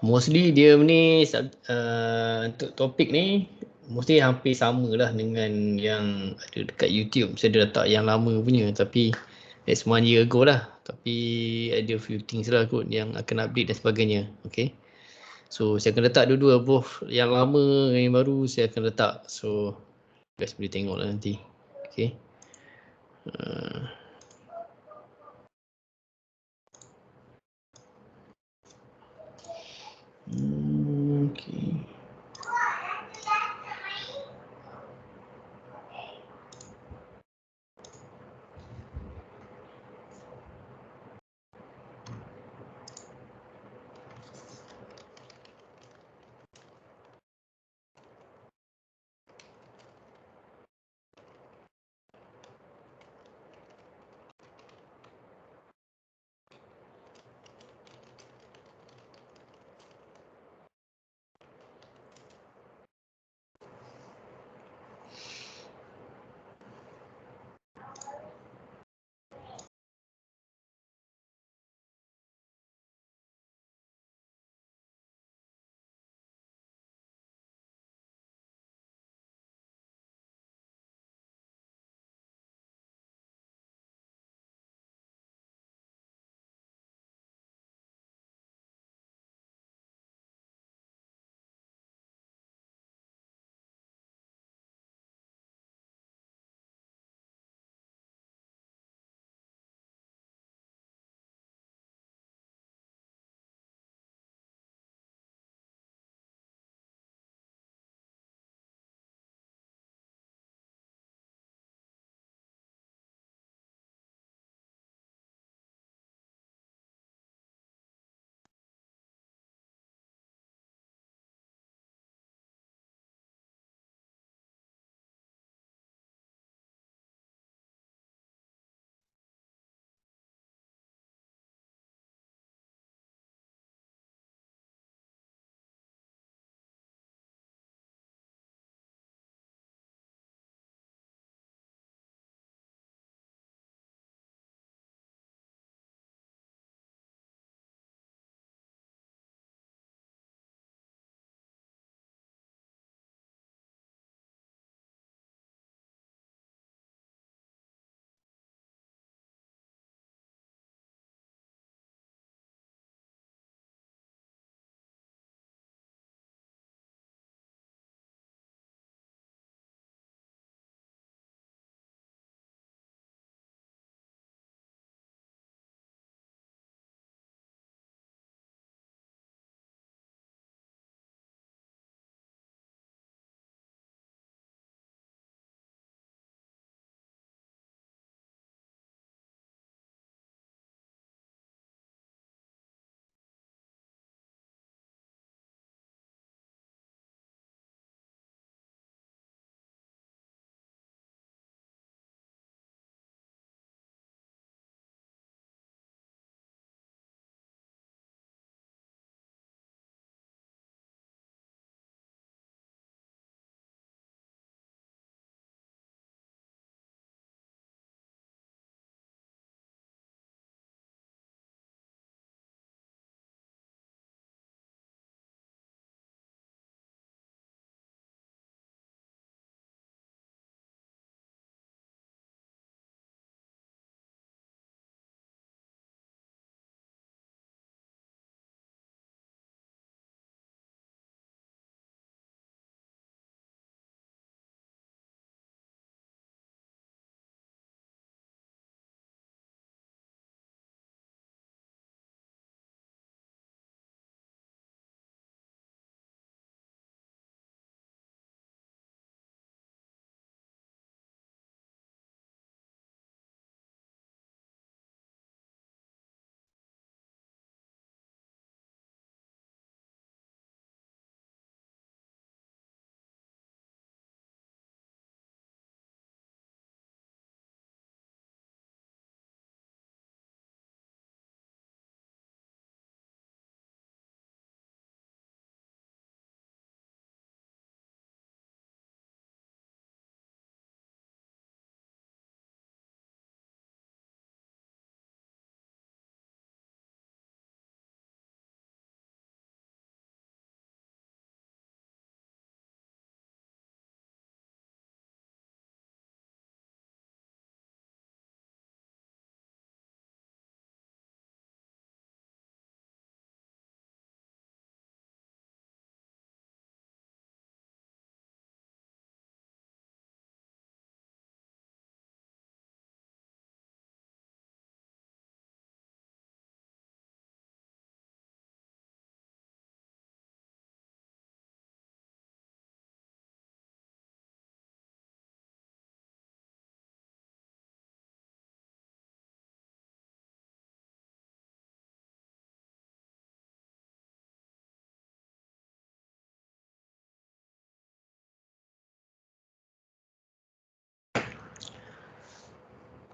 Mostly dia ni untuk topik ni mesti hampir sama lah dengan yang ada dekat YouTube. Saya ada letak yang lama punya, tapi that's 1 year ago lah. Tapi ada few things lah kot yang akan update dan sebagainya. Okay. So saya akan letak dua-dua, both yang lama dengan yang baru saya akan letak. So guys boleh tengok lah nanti. Okay. Okay.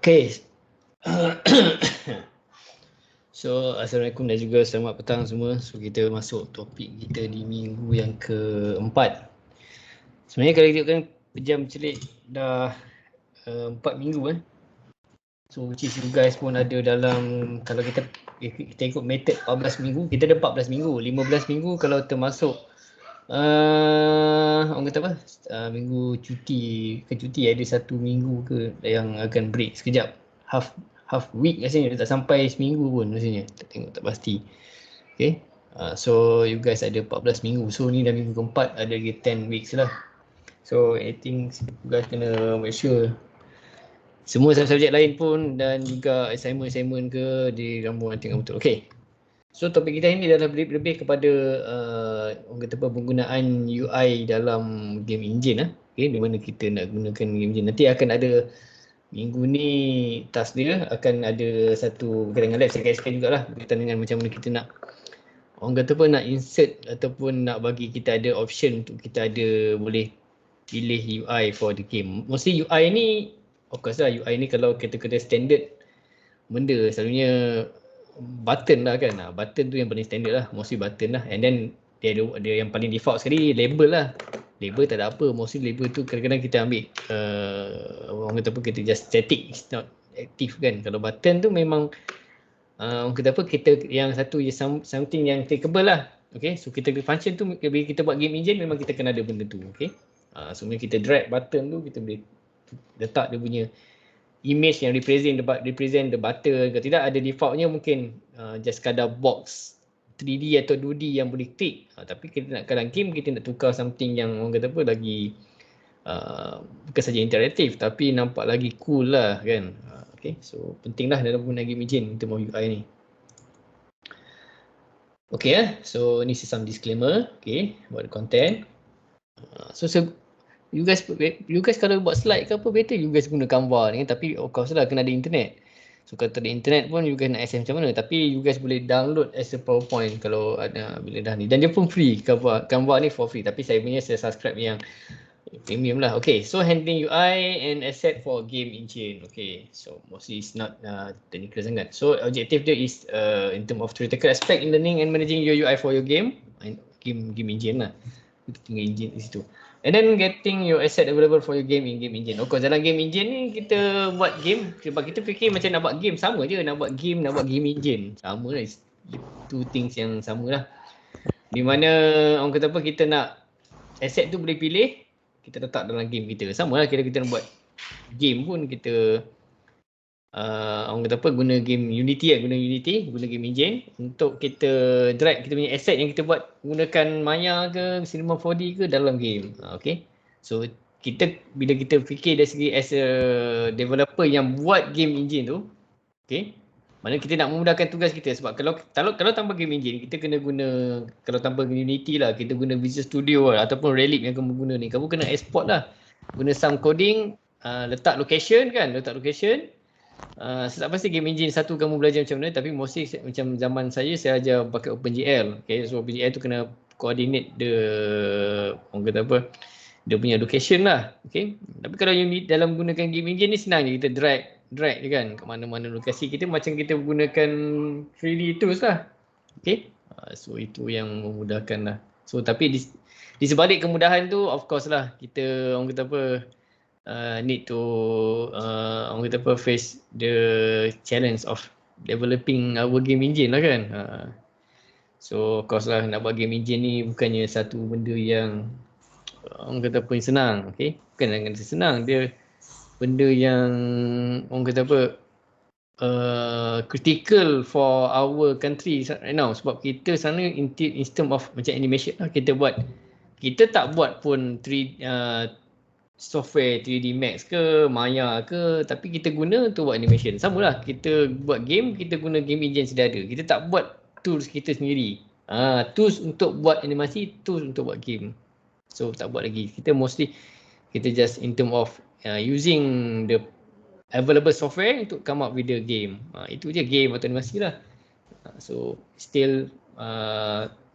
Okay. So, Assalamualaikum dan juga selamat petang semua. So, kita masuk topik kita di minggu yang keempat. Sebenarnya kalau kita kan pejam celik dah 4 minggu. So, which is you guys pun ada dalam, kalau kita ikut method 14 minggu, kita ada 14 minggu. 15 minggu kalau termasuk orang kata apa? Minggu cuti ada 1 minggu ke yang akan break sekejap. Half week rasanya, tak sampai seminggu pun rasanya. Tak tengok, tak pasti. Okay. So you guys ada 14 minggu. So ni dah minggu keempat, ada lagi 10 weeks lah. So I think you guys kena make sure semua subjek lain pun dan juga assignment ke di rambut tengok betul. Okay. So topik kita ini adalah lebih kepada orang kata apa, penggunaan UI dalam game engine Okay, di mana kita nak gunakan game engine. Nanti akan ada minggu ni task dia akan ada satu berkaitan dengan lab, saya explain jugalah berkaitan dengan macam mana kita nak orang kata apa, nak insert ataupun nak bagi kita ada option untuk kita ada boleh pilih UI for the game. Mostly UI ni, of course lah, UI ni kalau kita kena standard benda selalunya button lah kan. Button tu yang paling standard lah, mostly button lah. And then dia ada yang paling default sekali label lah. Label tak ada apa, mostly label tu kadang-kadang kita ambil orang kata apa, kita just static, it's not active kan. Kalau button tu memang orang kata apa, kita yang satu something yang clickable lah. Okay, so kita function tu bila kita buat game engine memang kita kena ada benda tu. Okay, so bila kita drag button tu, kita boleh letak dia punya image yang represent the button ke tidak. Ada defaultnya mungkin just kadar box 3D atau 2D yang boleh klik. Tapi kita nak dalam game, kita nak tukar something yang orang kata apa, lagi bukan saja interaktif tapi nampak lagi cool lah kan. Okay, so penting lah dalam guna game engine untuk UI ni. Okay, so ni some disclaimer, okay, about the content. So you guys kalau buat slide ke apa, better you guys guna Canva ni kan. Tapi of course lah kena ada internet. So kalau tak ada internet pun you guys nak access macam mana. Tapi you guys boleh download as a PowerPoint kalau ada bila dah ni. Dan dia pun free, Canva ni for free. Tapi saya subscribe yang premium lah. Okay, so handling UI and asset for game engine. Okay, so mostly it's not technical sangat. So objective dia is in term of theoretical aspect in learning and managing your UI for your game engine lah. Kita tinggal engine di situ. And then getting your asset available for your game in game engine. Of course dalam game engine ni kita buat game, sebab kita fikir macam nak buat game sama je, nak buat game engine. Sama lah, two things yang sama lah. Di mana orang kata apa, kita nak asset tu boleh pilih, kita letak dalam game kita. Sama lah kita nak buat game pun kita orang kata apa, guna game Unity guna game engine untuk kita drag kita punya asset yang kita buat menggunakan Maya ke Cinema 4D ke dalam game. Okay, so kita bila kita fikir dari segi as a developer yang buat game engine tu, okay, mana kita nak memudahkan tugas kita. Sebab kalau tanpa game engine kita kena guna, kalau tanpa Unity lah, kita guna Visual Studio lah, ataupun Relic yang kamu guna ni, kamu kena export lah, guna some coding, letak location. Saya tak pasti game engine satu kamu belajar macam mana, tapi mostly macam zaman saya ajar pakai OpenGL. Okay, so OpenGL tu kena coordinate orang kata apa, dia punya location lah. Okay, tapi kalau yang dalam gunakan game engine ni senang je, kita drag je kan ke mana-mana lokasi kita, macam kita gunakan 3D tools lah. Okay, so itu yang memudahkan lah. So tapi di sebalik kemudahan tu, of course lah, kita orang kata apa, need to orang kata apa, face the challenge of developing our game engine lah kan. So of course lah, nak buat game engine ni bukannya satu benda yang orang kata apa senang. Okay, bukan yang senang, dia benda yang orang kata apa, critical for our country right now. Sebab kita sana in term of macam animation lah, kita tak buat pun software 3D Max ke Maya ke, tapi kita guna untuk buat animation. Sama lah, kita buat game, kita guna game engine sedia ada. Kita tak buat tools kita sendiri. Tools untuk buat animasi, tools untuk buat game. So tak buat lagi. Kita mostly kita just in term of using the available software untuk come up with the game. Itu je game atau animasi lah. So still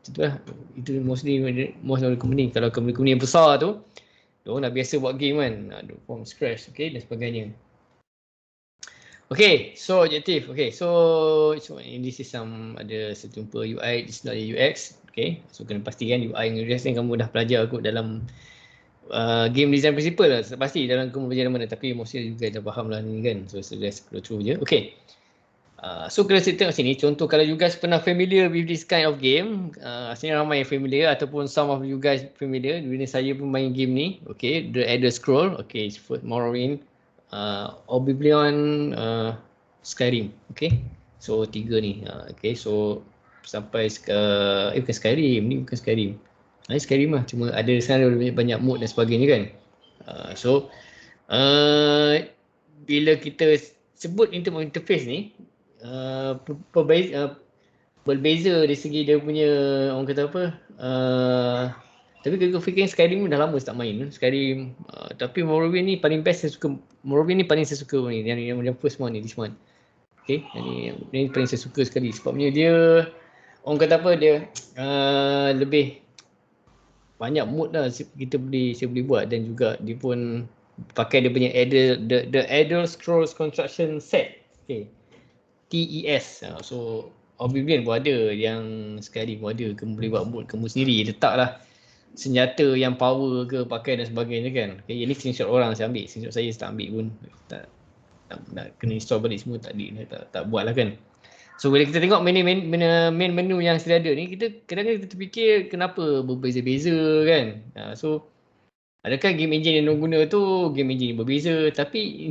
itulah, itu mostly most of the company. Kalau company yang besar tu, diorang dah biasa buat game kan, from scratch, okay, dan sebagainya. Okay, so objektif. Okay, so this is ada setumpa UI, this is not UX. Okay, so kena pastikan UI dengan UX ni kamu dah belajar kot dalam game design principle lah. Pasti dalam kamu belajar mana, tapi mostly juga dah faham lah ni kan. So just go through je. Okay. So kalau kita tengok sini, contoh kalau you guys pernah familiar with this kind of game, sini ramai yang familiar ataupun some of you guys familiar, bila saya pun main game ni, okay, The Elder Scroll, okay, Morrowind, Oblivion, Skyrim, okay. So 3 ni, okay, so sampai bukan Skyrim, ni bukan Skyrim. Skyrim lah, cuma ada sekarang banyak mod dan sebagainya kan. So bila kita sebut interface ni, berbeza dari segi dia punya, orang kata apa, tapi kalau fikir Skyrim dah lama tak main Skyrim, tapi Morrowind ni paling best saya suka. Morrowind ni paling saya suka ni, yang first one ni, this one. Okay, yang ni paling saya suka sekali sebabnya dia, orang kata apa, dia lebih banyak mood lah saya boleh buat, dan juga dia pun pakai dia punya the Elder Scrolls Construction Set, okay, TES. So Oblivion pun ada, yang Skyrim pun ada. Kamu boleh buat mood kamu sendiri, letaklah senjata yang power ke pakai dan sebagainya kan. Okay, ini screenshot orang saya ambil, screenshot saya tak ambil pun, nak kena install balik semua, tak buat lah kan. So bila kita tengok main menu yang sudah ada ni, kita kadang-kadang kita terfikir kenapa berbeza-beza kan. So adakah game engine yang guna tu game engine yang berbeza, tapi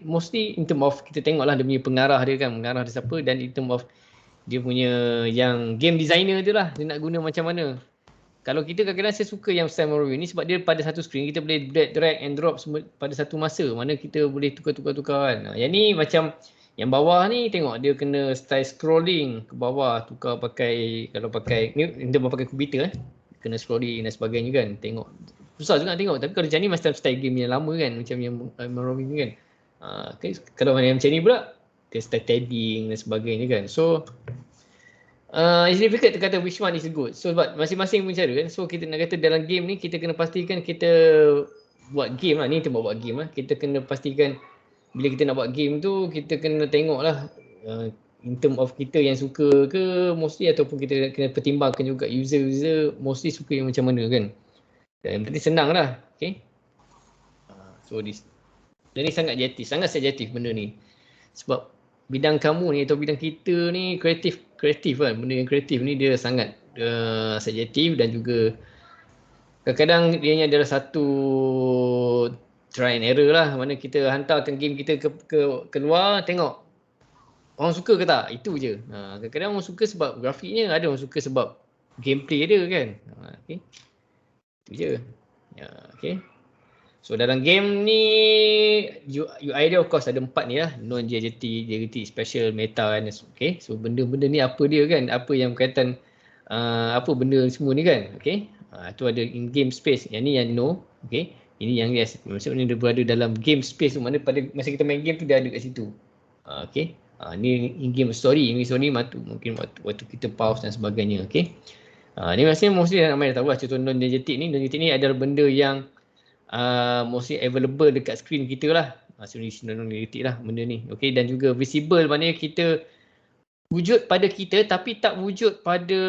mostly in term of kita tengoklah dia punya pengarah dia kan, mengarah dia siapa, dan in term of dia punya yang game designer tu lah, dia nak guna macam mana. Kalau kita kadang-kadang saya suka yang Sam Morrowind ni sebab dia pada satu screen kita boleh drag and drop semua pada satu masa, mana kita boleh tukar-tukar kan. Yang ni macam yang bawah ni tengok dia kena style scrolling ke bawah, tukar pakai, kalau pakai ni dia pakai komputer kena scrolling dan sebagainya kan. Tengok susah juga tengok, tapi kalau macam ni macam style game yang lama kan, macam yang Morrowind ni kan. Okay. Kalau yang macam ni pula dia style tabbing dan sebagainya kan. So it's difficult to kata which one is good. So sebab masing-masing pun cara kan. So kita nak kata dalam game ni kita kena pastikan kita buat game lah. Ni kita buat game lah. Kita kena pastikan bila kita nak buat game tu, kita kena tengok lah in term of kita yang suka ke mostly, ataupun kita kena pertimbangkan juga user mostly suka yang macam mana kan. Dan berarti senang lah. Okay. So this, dan ni sangat subjektif benda ni. Sebab bidang kamu ni atau bidang kita ni kreatif kan, benda yang kreatif ni dia sangat subjektif, dan juga kadang-kadang dia adalah satu try and error lah, mana kita hantarkan game kita ke keluar, tengok orang suka ke tak, itu je. Kadang-kadang orang suka sebab grafiknya, ada orang suka sebab gameplay dia kan. Okay. Itu je. Okay. So dalam game ni UI dia of course ada 4 ni lah, non-JGT, special, meta kan. Okay, so benda-benda ni apa dia kan, apa yang berkaitan apa benda semua ni kan. Okay, tu ada in game space, yang ni yang no. Okay, ini yang yes, maksudnya dia berada dalam game space tu, mana pada masa kita main game tu dia ada kat situ. Okay, ni in game story, mungkin waktu kita pause dan sebagainya. Okay, ni maksudnya mostly ramai dah tahu lah. Contoh non-JGT ni adalah benda yang mostly available dekat screen kita lah. Non-JGT lah benda ni. Okay, dan juga visible, maknanya kita wujud pada kita tapi tak wujud pada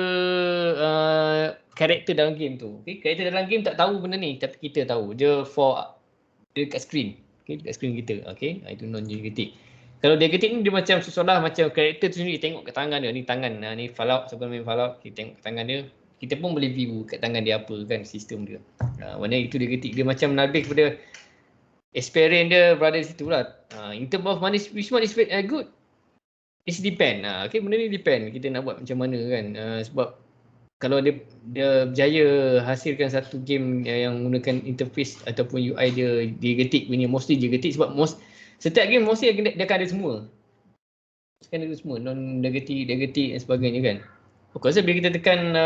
karakter dalam game tu. Okay, karakter dalam game tak tahu benda ni, tapi kita tahu. Dia dekat screen. Okay, dekat screen kita. Okay, itu non-JGT. Kalau JGT ni dia macam seolah macam karakter tu sendiri, tengok ke tangan dia. Ni tangan, ni Fallout, sebelum main Fallout, kita tengok ke tangan dia. Kita pun boleh view kat tangan dia apa kan, sistem dia. Maknanya itu dia ketik. Dia macam lebih kepada experience dia berada di situ lah. In terms of which one is good, it depend. Okay, benda ni depend. Kita nak buat macam mana kan. Sebab kalau dia berjaya hasilkan satu game yang menggunakan interface ataupun UI dia ketik punya, mostly dia ketik sebab setiap game mostly dia akan ada semua. Akan ada semua. Non-negatif, dan sebagainya kan. Of course, bila kita tekan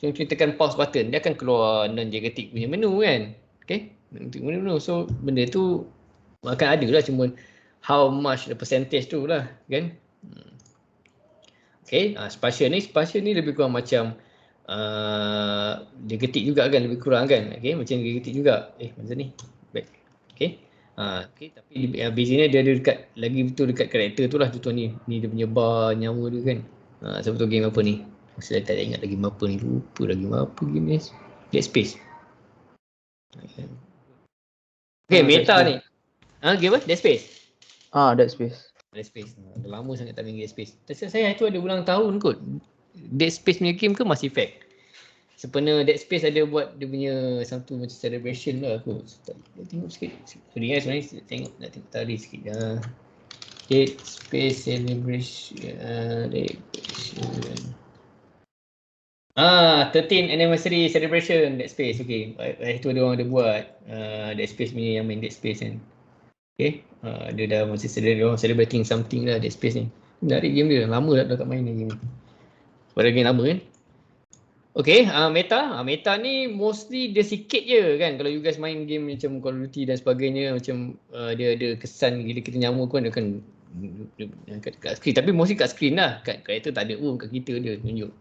tekan pause button, dia akan keluar non-JGT punya menu kan. Okay, menu. So benda tu akan ada lah, cuma how much the percentage tu lah kan. Okay, spatial ni lebih kurang macam dia ketik juga kan, lebih kurang kan. Okay, macam dia ketik juga. Macam ni. Back. Okay, Okay, tapi bezanya dia ada dekat, lagi betul dekat karakter tu lah. Contoh ni dia punya bar nyawa dia kan. Siapa tahu game apa ni? Saya tak ingat lagi game apa ni. Lupa lagi game apa game ni. Dead Space. Okay, Dead meta Space. ni. Game apa? Dead Space. Dead Space. Dead Space. Dah lama sangat tak main Dead Space. Terus saya itu ada ulang tahun kot. Dead Space punya game ke Mass Effect? Sebenarnya Dead Space ada buat dia punya satu macam celebration lah aku. Tengok sikit. Sorry sebenarnya tengok tadi sikit. Dead Space Celebration. 13 Anniversary Celebration Dead Space. Okay. Itu ada orang ada buat Dead Space punya yang main Dead Space kan. Okay. Dia dah masih celebrating something lah Dead Space ni. Menarik game dia. Lama dah tak main game ni. Pada game lama kan. Okay, meta ni mostly dia sikit je kan. Kalau you guys main game macam Call of Duty dan sebagainya, macam dia ada kesan bila kita nyawa kan dia akan kat screen. Tapi mostly kat screen lah. Kat karakter tak ada pun, kat kita dia tunjuk.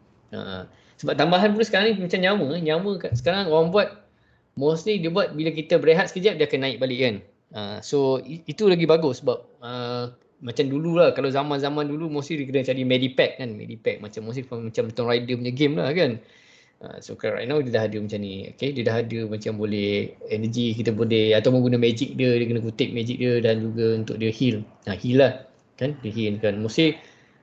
Sebab tambahan pula sekarang ni macam nyawa sekarang orang buat mostly dia buat bila kita berehat sekejap dia akan naik balik kan. So itu lagi bagus sebab macam dulu lah, kalau zaman-zaman dulu mostly dia kena cari medipack kan. Medipack macam mostly macam Tomb Raider punya game lah kan. So right now dia dah ada macam ni. Okay, dia dah ada macam boleh energy kita boleh atau guna magic dia kena kutip magic dia dan juga untuk dia heal. Heal lah kan, dia heal kan. Mesti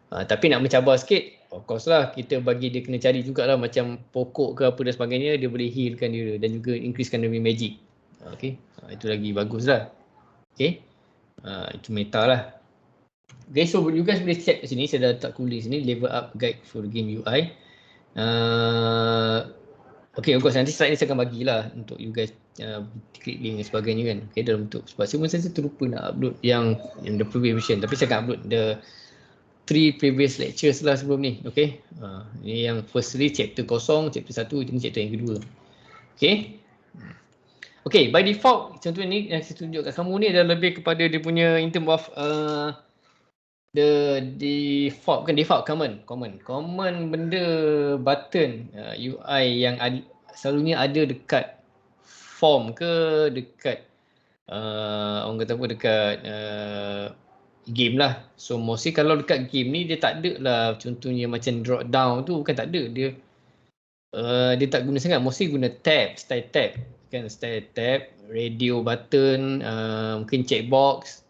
tapi nak mencabar sikit, of course lah kita bagi dia kena cari jugalah macam pokok ke apa dan sebagainya, dia boleh healkan dia dan juga increasekan dia punya magic. Okay, itu lagi bagus lah. Okay, itu meta lah. Okay, so you guys boleh check kat sini, saya dah letak tulis ni level up guide for the game UI. Okay, of course nanti slide ni saya akan bagilah untuk you guys klik link dan sebagainya kan. Okay, dalam bentuk sebab saya terlupa nak upload yang the previous version, tapi saya akan upload the 3 previous lectures lah sebelum ni. Okay, ni yang firstly chapter kosong, chapter 1, ini chapter yang kedua. Okay. Okay, by default contoh ni yang saya tunjuk kat kamu ni adalah lebih kepada dia punya in term of the default, bukan default, common benda button UI yang selalunya ada dekat form ke dekat orang kata apa, dekat game lah. So mostly kalau dekat game ni dia tak ada lah contohnya macam drop down tu, bukan tak ada, dia tak guna sangat, mostly guna tab, style tab kan, style tab, radio button, mungkin checkbox.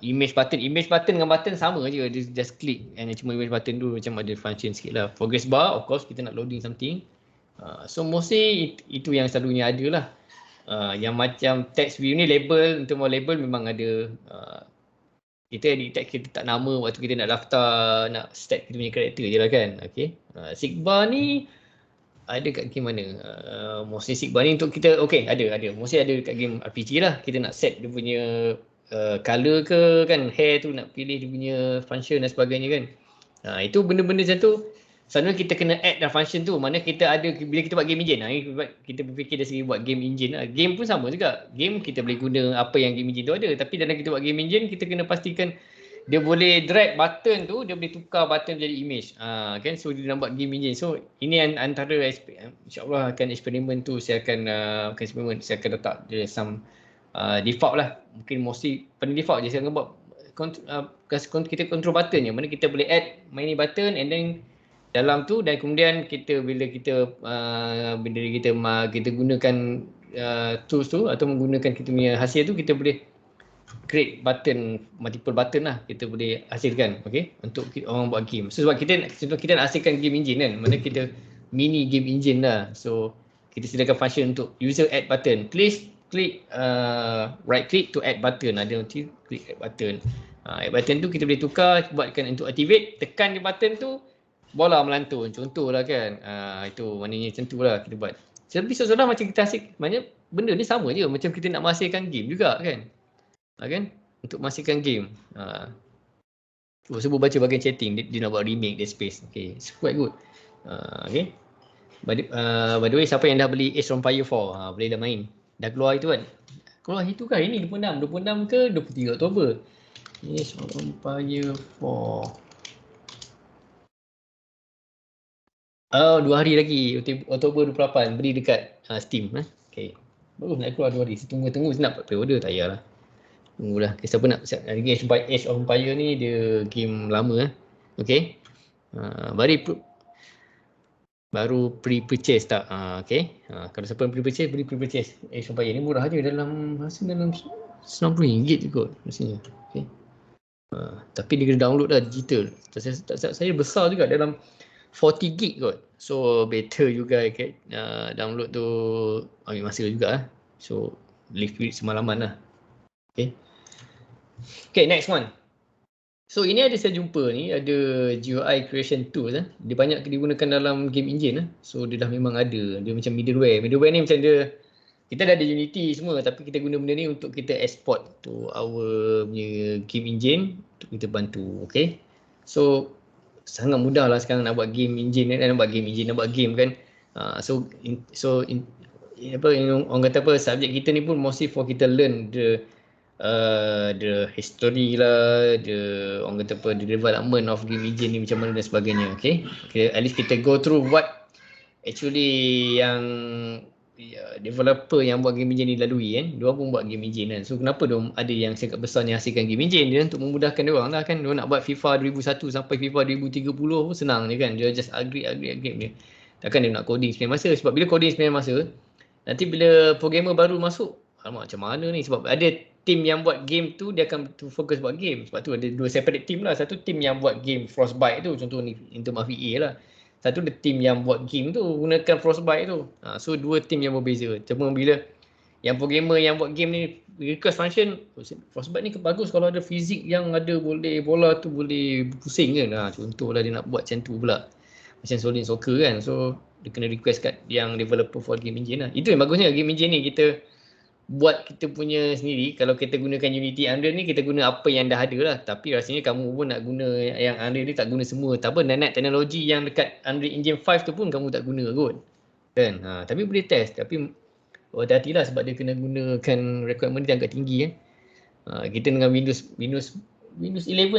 Image button dengan button sama je, dia just click and cuma image button tu macam ada function sikit lah. Progress bar, of course kita nak loading something. So mostly itu yang selalunya ada lah. Yang macam text view ni, label, untuk mau label memang ada. Kita edit text, kita tak nama waktu kita nak daftar, nak set kita punya karakter je lah kan. Okay. Sigbar ni ada kat game mana? Mostly sigbar ni untuk kita, okay ada. Mostly ada kat game RPG lah. Kita nak set dia punya color ke kan, hair tu nak pilih dia punya function dan sebagainya kan. Itu benda-benda macam tu selalunya kita kena add dah function tu. Mana kita ada bila kita buat game engine. Kita berfikir dari segi buat game engine lah. Game pun sama juga. Game kita boleh guna apa yang game engine tu ada, tapi dalam kita buat game engine kita kena pastikan dia boleh drag button tu, dia boleh tukar button jadi image. Kan, so dia nak buat game engine. So ini antara insya-Allah akan eksperimen tu saya akan saya akan letak dia some default lah. Mungkin mostly pada default je saya akan buat kita control button je, mana kita boleh add many button and then dalam tu, dan kemudian kita bila kita gunakan tools tu atau menggunakan kita punya hasil tu, kita boleh create button, multiple button lah kita boleh hasilkan. Okay, untuk orang buat game. So sebab kita nak hasilkan game engine kan, mana kita mini game engine lah. So kita sediakan function untuk user add button. Please klik right click to add button. Ada nanti klik add button. Add button tu kita boleh tukar, buatkan untuk activate, tekan di button tu bola melantun. Contohlah kan. Itu maknanya macam tu lah kita buat. Tapi seolah-olah macam kita hasil, maknanya benda ni sama je macam kita nak menghasilkan game juga kan. Kan? Untuk menghasilkan game. Sebut baca bahagian chatting, dia nak buat remake Dead Space. Okay, it's quite good. Okay. By the way, siapa yang dah beli Age of Empires 4, boleh dah main. Dah keluar itu kan? Keluar itu kan ini 26 ke 23 Oktober. Age of Empires 4. 2 hari lagi, Oktober 28, beli dekat Steam. Okay. Bagus nak keluar 2 hari. Saya tunggu, saya nak pre-order, tak payahlah. Tunggulah. Siapa nak Age of Empire ni dia game lama Okay. Baru pre-purchase tak? Okay. Kalau siapa pre-purchase, beli pre-purchase. Age of Empire ni murah je dalam RM90 je kot rasanya. Okay. Tapi dia kena download dah digital. Saya besar juga dalam 40 gig kot. So better juga download tu ambil masa juga lah. So live semalaman lah. Okay. Okay, next one. So ini ada saya jumpa ni, ada GUI creation tools dia banyak digunakan dalam game engine So dia dah memang ada, dia macam middleware. Middleware ni macam dia, kita dah ada Unity semua tapi kita guna benda ni untuk kita export to our punya game engine untuk kita bantu. Okay. So sangat mudah lah sekarang nak buat game engine nak buat game kan. Orang kata apa, subjek kita ni pun mostly for kita learn the history lah, orang kata apa, the development of game engine ni macam mana dan sebagainya. Okay, at least kita go through what actually yang developer yang buat game engine ni lalui dia pun buat game engine kan. So kenapa dia ada yang sangat besar ni hasilkan game engine dia untuk memudahkan dia orang lah kan. Dia nak buat FIFA 2001 sampai FIFA 2030 pun senang je kan. Dia just agree je. Takkan dia nak coding sepanjang masa, sebab bila coding sepanjang masa nanti bila programmer baru masuk, macam mana ni, sebab ada team yang buat game tu dia akan fokus buat game. Sebab tu ada dua separate team lah. Satu team yang buat game Frostbite tu, contoh ni Inter Mafia lah. Satu ada team yang buat game tu gunakan Frostbite tu. So dua team yang berbeza. Cuma bila yang programmer yang buat game ni request function, Frostbite ni bagus kalau ada fizik yang ada boleh bola tu boleh pusing kan. Contohlah dia nak buat macam tu pula. Macam Solid Soccer kan. So dia kena request kat yang developer for game engine lah. Itu yang bagusnya game engine ni, kita buat kita punya sendiri. Kalau kita gunakan Unity Unreal ni, kita guna apa yang dah ada lah. Tapi rasanya kamu pun nak guna yang Unreal ni, tak guna semua. Tak apa, nak teknologi yang dekat Unreal Engine 5 tu pun kamu tak guna kot kan. Tapi boleh test. Tapi hati-hatilah sebab dia kena gunakan requirement dia agak tinggi kita dengan Windows 11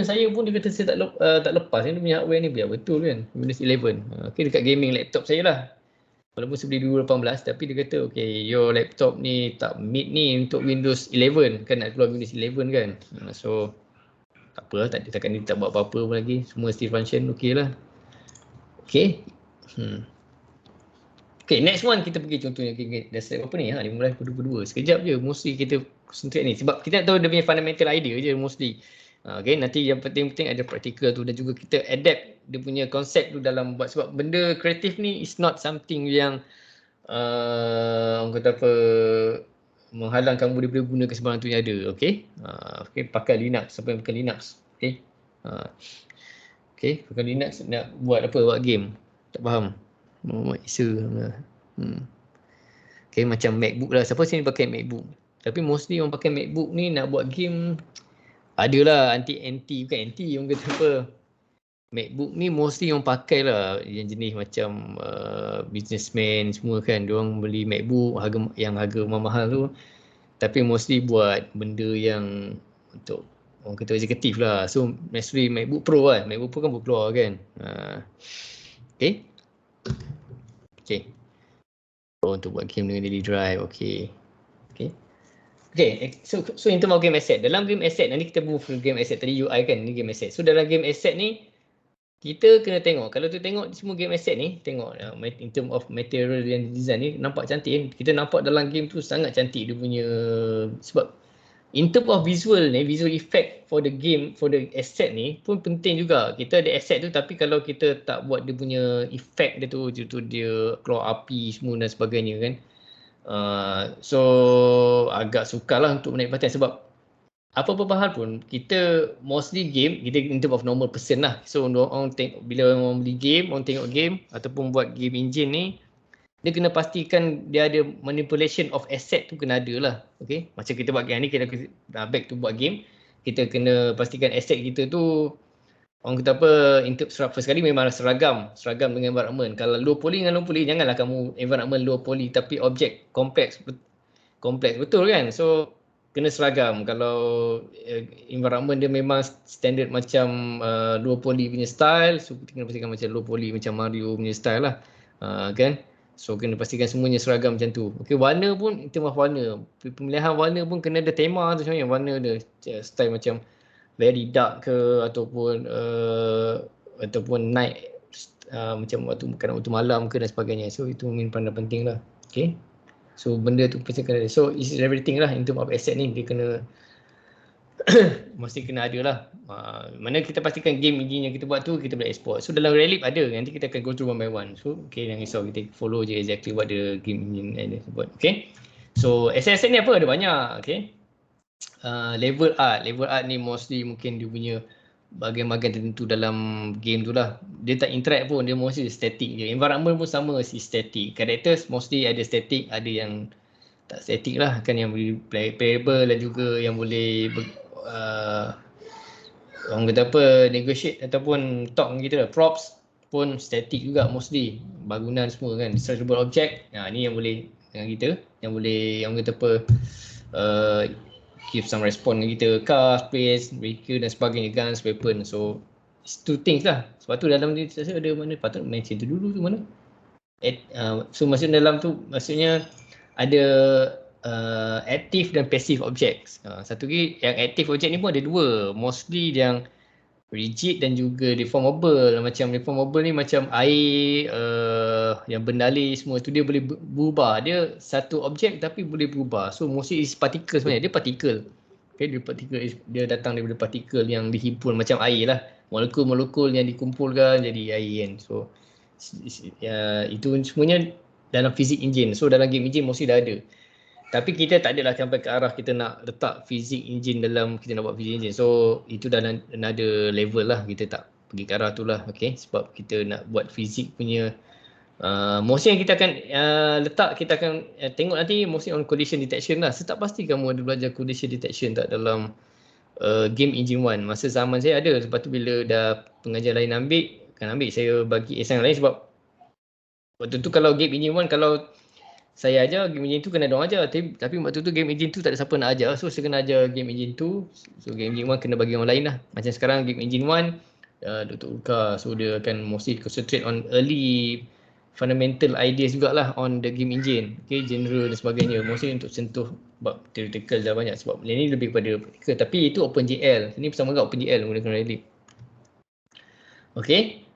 saya pun dia kata saya tak lepas dia punya hardware ni, biar betul kan. Windows 11 okay, dekat gaming laptop saya lah, walaupun sebeli 2018, tapi dia kata okay, your laptop ni tak meet ni untuk Windows 11 kan, nak keluar Windows 11 kan. So tak apa lah, takkan dia tak buat apa-apa pun lagi, semua still function okay lah. Okay. Okay, next one kita pergi contohnya. Dah set apa ni? 15.22. Sekejap je, mostly kita concentrate ni sebab kita nak tahu dia punya fundamental idea je mostly. Okay, nanti yang penting-penting ada practical tu, dan juga kita adapt dia punya konsep tu dalam buat, sebab benda kreatif ni is not something yang orang kata apa, menghalang kamu daripada guna kesebarang tu yang ada. Okay, okay, pakai Linux, siapa yang pakai Linux? Okay, okay, pakai Linux nak buat apa? Buat game? Tak faham. Muhammad Isa. Okay, macam MacBook lah. Siapa sini pakai MacBook? Tapi mostly orang pakai MacBook ni nak buat game, adalah anti bukan anti, orang kata apa, MacBook ni mostly orang pakai lah yang jenis macam businessman semua kan. Diorang beli MacBook harga mahal tu, tapi mostly buat benda yang untuk orang kata eksekutif lah. So mostly MacBook Pro kan. MacBook Pro kan baru keluar kan. Okay. Okay. Untuk buat game dengan daily drive. Okay. Okay. Okay, so in terms of game asset, dalam game asset nanti kita move ke game asset. Tadi UI kan, ni game asset. So dalam game asset ni kita kena tengok, kalau tu tengok semua game asset ni, tengok in terms of material and design ni nampak cantik kan. Kita nampak dalam game tu sangat cantik dia punya, sebab in terms of visual ni, visual effect for the game, for the asset ni pun penting juga. Kita ada asset tu, tapi kalau kita tak buat dia punya effect dia tu dia keluar api semua dan sebagainya kan. So agak sukar lah untuk menaik perhatian, sebab apa-apa hal pun kita mostly game, kita in terms of normal person lah. So orang tengok, bila orang beli game, orang tengok game ataupun buat game engine ni, dia kena pastikan dia ada manipulation of asset tu, kena ada lah. Okay, macam kita buat game ni, kita back to buat game, kita kena pastikan asset kita tu, orang kata apa, first kali memang seragam dengan environment. Kalau low poly dengan low poly, janganlah kamu environment low poly tapi objek kompleks betul kan. So kena seragam. Kalau environment dia memang standard macam low poly punya style, so kita kena pastikan macam low poly macam Mario punya style lah, kan. So kena pastikan semuanya seragam macam tu. Okay, warna pun in term of warna. Pemilihan warna pun kena ada tema tu sebenarnya. Warna dia style macam very dark ke ataupun night macam waktu malam ke dan sebagainya. So itu main peranan penting lah. Okay. So benda tu pasti kena ada. So is everything lah in term of asset ni dia kena mesti kena ada lah. Mana kita pastikan game engine yang kita buat tu kita boleh export. So dalam Relic ada. Nanti kita akan go through one by one. So okay, jangan risau, kita follow je exactly what the game engine ada buat. Okay. So asset ni apa? Ada banyak. Okay. Level art ni mostly mungkin dia punya bahagian-bahagian tertentu dalam game tu lah. Dia tak interact pun, dia mostly static je. Environment pun sama, si static. Characters mostly ada static, ada yang tak static lah, kan, yang boleh playable dan juga yang boleh orang kata apa, negotiate ataupun talk dengan kita lah. Props pun static juga mostly, bangunan semua kan, searchable object. Ni yang boleh dengan kita, yang boleh yang kata apa, give some response dengan kita, car, space, vehicle dan sebagainya, guns, weapon. So it's two things lah. Sebab tu dalam ni saya ada mana patut mention tu dulu tu mana. So maksud dalam tu maksudnya ada active dan passive objects. Satu lagi yang active object ni pun ada dua. Mostly yang rigid dan juga deformable. Macam deformable ni macam air, yang benda air semua tu dia boleh berubah. Dia satu objek tapi boleh berubah. So mostly is particle sebenarnya. Dia particle. Okay, dia datang daripada particle yang dihimpun macam air lah. Molekul-molekul yang dikumpulkan jadi air kan. So itu semuanya dalam physics engine. So dalam game engine mostly dah ada. Tapi kita tak adalah sampai ke arah kita nak letak physics engine dalam kita nak buat physics engine. So itu dah another level lah. Kita tak pergi ke arah tu lah. Okay. Sebab kita nak buat physics punya mostly yang kita akan letak, kita akan tengok nanti mostly on collision detection lah. Saya tak pasti kamu ada belajar collision detection tak dalam game engine 1. Masa zaman saya ada. Sebab tu bila dah pengajar lain ambil, saya bagi assignment lain sebab waktu tu kalau game engine 1, kalau saya ajar game engine tu kena diorang ajar, tapi waktu tu game engine tu tak ada siapa nak ajar, so saya kena ajar game engine tu. So game engine 1 kena bagi orang lain lah. Macam sekarang game engine 1 Dr. Ulka, so dia akan mostly concentrate on early fundamental ideas jugalah on the game engine, okay, genre dan sebagainya, mostly untuk sentuh bab theoretical dah banyak. Sebab ni lebih kepada practical, tapi itu OpenGL, ini bersama dengan OpenGL menggunakan Relic. Okay.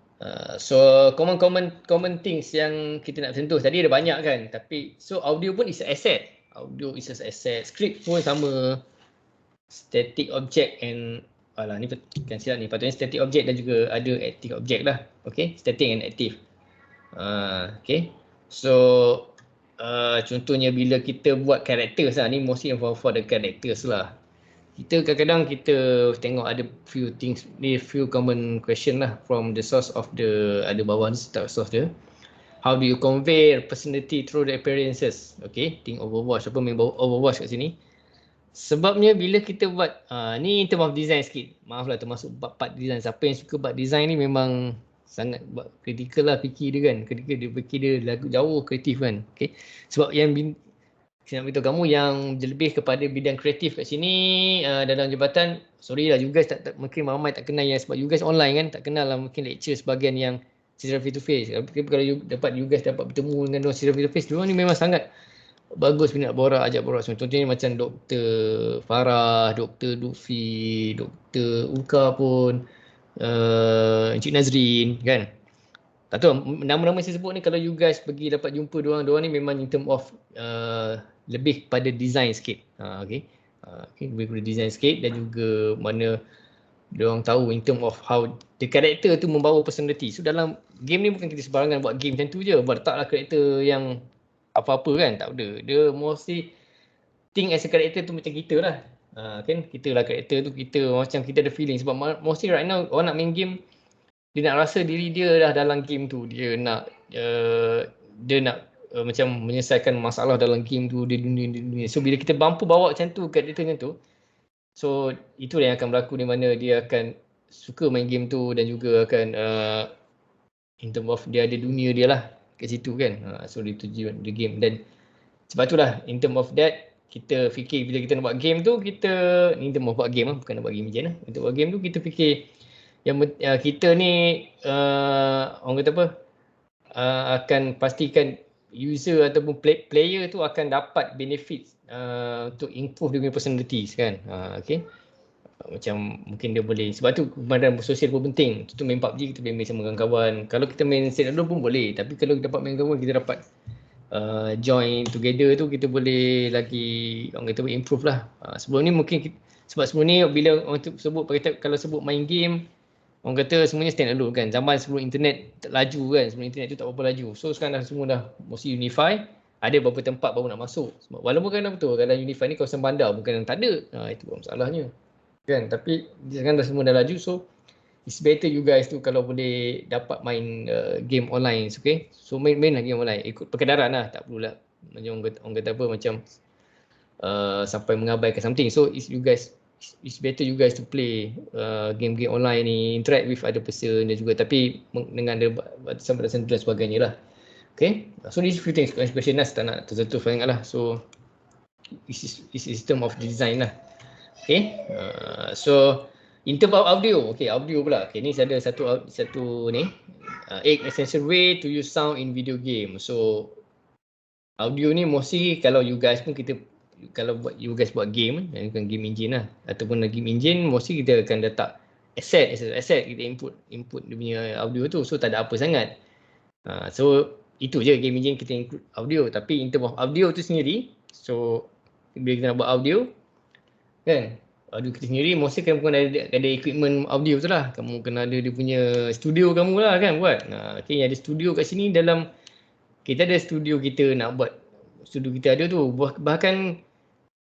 So common things yang kita nak sentuh tadi ada banyak kan, tapi so audio pun is a asset. Audio is a asset. Script pun sama. Static object and ni kan silap ni, patutnya static object dan juga ada active object lah. Okay, static and active. Okay. So contohnya bila kita buat characters lah, ni mostly for the characters lah. Kita kadang-kadang kita tengok ada few things ni, few common question lah from the source of the, ada bawah ni source dia. How do you convey personality through the appearances? Okay, think Overwatch, apa main Overwatch kat sini. Sebabnya bila kita buat ni in term of design sikit, maaf lah termasuk part design. Siapa yang suka part design ni memang sangat critical lah fikir dia kan. Ketika dia fikir dia lagu jauh kreatif kan. Okay, sebab yang saya nak beritahu kamu yang lebih kepada bidang kreatif kat sini dalam jabatan, sorry lah you guys tak mungkin ramai tak kenal yang, sebab you guys online kan, tak kenal lah mungkin lecture sebahagian yang secara face to face. Tapi kalau you guys dapat bertemu dengan diorang secara face to face, diorang ni memang sangat bagus bila nak borak, ajak borak semua. Contohnya macam Dr. Farah, Dr. Lutfi, Dr. Ulka pun, Encik Nazrin kan. Tak tahu nama-nama saya sebut ni, kalau you guys pergi dapat jumpa diorang ni memang in term of lebih kepada design sikit. Okay, lebih kepada design sikit dan juga mana diorang tahu in term of how the character tu membawa personality. So dalam game ni bukan kita sebarangan buat game macam tu je, letaklah character yang apa-apa kan, tak ada. Dia mostly think as a character tu macam kita lah. Kan kita lah character tu, kita macam kita ada feeling. Sebab mostly right now orang nak main game, dia nak rasa diri dia dah dalam game tu. Dia nak macam menyelesaikan masalah dalam game tu, di dunia. So bila kita mampu bawa macam tu, karakter macam tu, so itu yang akan berlaku, di mana dia akan suka main game tu dan juga akan in term of dia ada dunia dia lah kat situ kan. So dia tujuan the game. Dan sebab itulah in term of that, kita fikir bila kita nak buat game tu, kita in term of buat game lah, bukan nak buat game je lah. Untuk buat game tu kita fikir yang kita ni orang kata apa, akan pastikan user ataupun player tu akan dapat benefit untuk improve dia punya personalities kan. Okay. Macam mungkin dia boleh, sebab tu kebenaran bersosial pun penting. Contoh main PUBG kita boleh main sama kawan-kawan. Kalau kita main set alone pun boleh, tapi kalau kita dapat main kawan kita dapat join together tu, kita boleh lagi orang kata improve lah. Sebelum ni mungkin sebab sebelum ni bila orang tu sebut kalau sebut main game, orang kata semuanya stand alone kan. Zaman sebelum internet laju kan, sebelum internet tu tak berapa laju. So sekarang dah semua dah mesti unify. Ada beberapa tempat baru nak masuk. Sebab walaupun kan betul kalau unify ni kawasan bandar bukan yang tak ada. Itu masalahnya. Kan, tapi sekarang dah semua dah laju, so it's better you guys tu kalau boleh dapat main game online, okay? So main lah game online, ikut perkedaran lah, tak perlulah macam orang kata apa macam sampai mengabaikan something. So it's better you guys to play game-game online ni, interact with other person dan juga, tapi dengan ada batasan-batasan dan sebagainya lah. Okay, so this few things question lah, tak nak tersentuh sangat lah. So it's system of design lah. Okay, so in terms of audio, okay, audio pula. Okay, ni ada satu ni, 8 essential way to use sound in video game. So audio ni mostly kalau you guys pun kalau you guys buat game, bukan game engine lah, ataupun game engine, mostly kita akan letak asset kita input dia punya audio tu, so tak ada apa sangat. So itu je game engine, kita include audio. Tapi in terms of audio tu sendiri, so bila kita nak buat audio kan, audio kita sendiri mesti kamu kena ada equipment audio tu lah. Kamu kena ada dia punya studio kamu lah kan buat. Okay, ada studio kat sini, dalam kita ada studio kita nak buat, studio kita ada tu. Bahkan